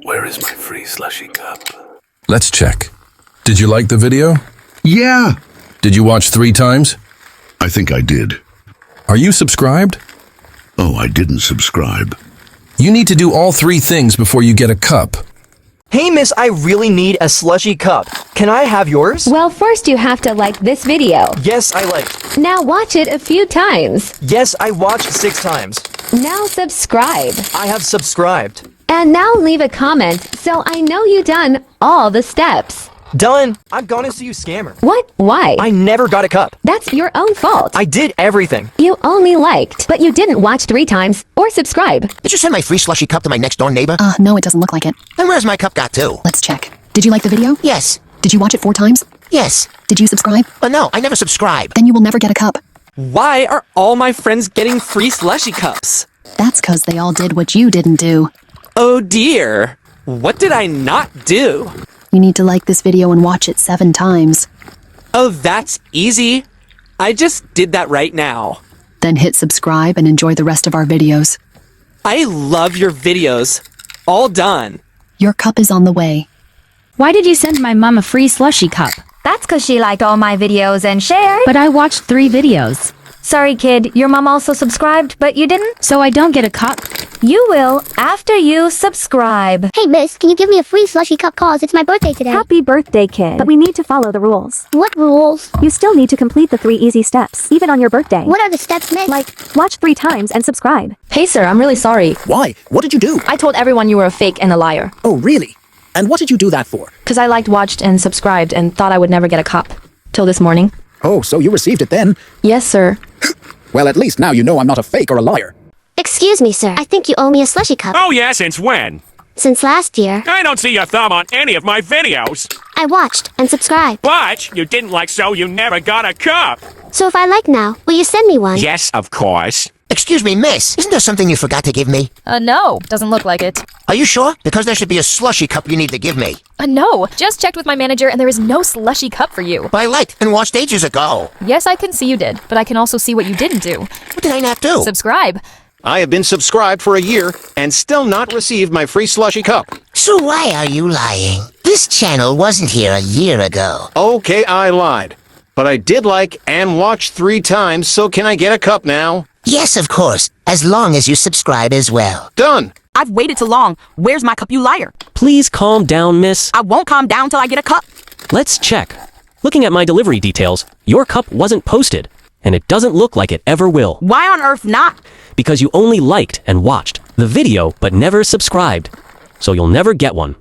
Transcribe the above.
Where is my free slushy cup? Let's check. Did you like the video? Yeah, Did you watch 3 times? I think I did. Are you subscribed? Oh, I didn't subscribe. You need to do all 3 things before you get a cup. Hey miss, I really need a slushy cup. Can I have yours? Well, first you have to like this video. Yes, I liked. Now watch it a few times. Yes, I watched 6 times. Now subscribe. I have subscribed. And now leave a comment so I know you done all the steps. Done. I'm gonna see you scammer. What? Why? I never got a cup. That's your own fault. I did everything. You only liked, but you didn't watch 3 times or subscribe. Did you send my free slushy cup to my next door neighbor? No, it doesn't look like it. Then where's my cup got to? Let's check. Did you like the video? Yes. Did you watch it 4 times? Yes. Did you subscribe? But no, I never subscribe. Then you will never get a cup. Why are all my friends getting free slushy cups? That's 'cause they all did what you didn't do. Oh dear. What did I not do? You need to like this video and watch it 7 times. Oh, that's easy. I just did that right now. Then hit subscribe and enjoy the rest of our videos. I love your videos. All done. Your cup is on the way. Why did you send my mom a free slushy cup? That's because she liked all my videos and shared. But I watched 3 videos. Sorry, kid. Your mom also subscribed, but you didn't? So I don't get a cup? You will after you subscribe. Hey, miss, can you give me a free slushy cup cause it's my birthday today? Happy birthday, kid. But we need to follow the rules. What rules? You still need to complete the 3 easy steps, even on your birthday. What are the steps, miss? Like, watch 3 times and subscribe. Hey, sir, I'm really sorry. Why? What did you do? I told everyone you were a fake and a liar. Oh, really? And what did you do that for? Because I liked, watched, and subscribed and thought I would never get a cup. Till this morning. Oh, so you received it then? Yes, sir. Well, at least now you know I'm not a fake or a liar. Excuse me, sir. I think you owe me a slushy cup. Oh yeah, since when? Since last year. I don't see your thumb on any of my videos. I watched and subscribed. But you didn't like so you never got a cup. So if I like now, will you send me one? Yes, of course. Excuse me, miss. Isn't there something you forgot to give me? No. Doesn't look like it. Are you sure? Because there should be a slushy cup you need to give me. No. Just checked with my manager and there is no slushy cup for you. But I liked and watched ages ago. Yes, I can see you did, but I can also see what you didn't do. What did I not do? Subscribe. I have been subscribed for a year and still not received my free slushy cup. So why are you lying? This channel wasn't here a year ago. Okay, I lied. But I did like and watch 3 times, so can I get a cup now? Yes, of course, as long as you subscribe as well. Done. I've waited too long. Where's my cup, you liar? Please calm down, miss. I won't calm down till I get a cup. Let's check. Looking at my delivery details, your cup wasn't posted, and it doesn't look like it ever will. Why on earth not? Because you only liked and watched the video but never subscribed. So you'll never get one.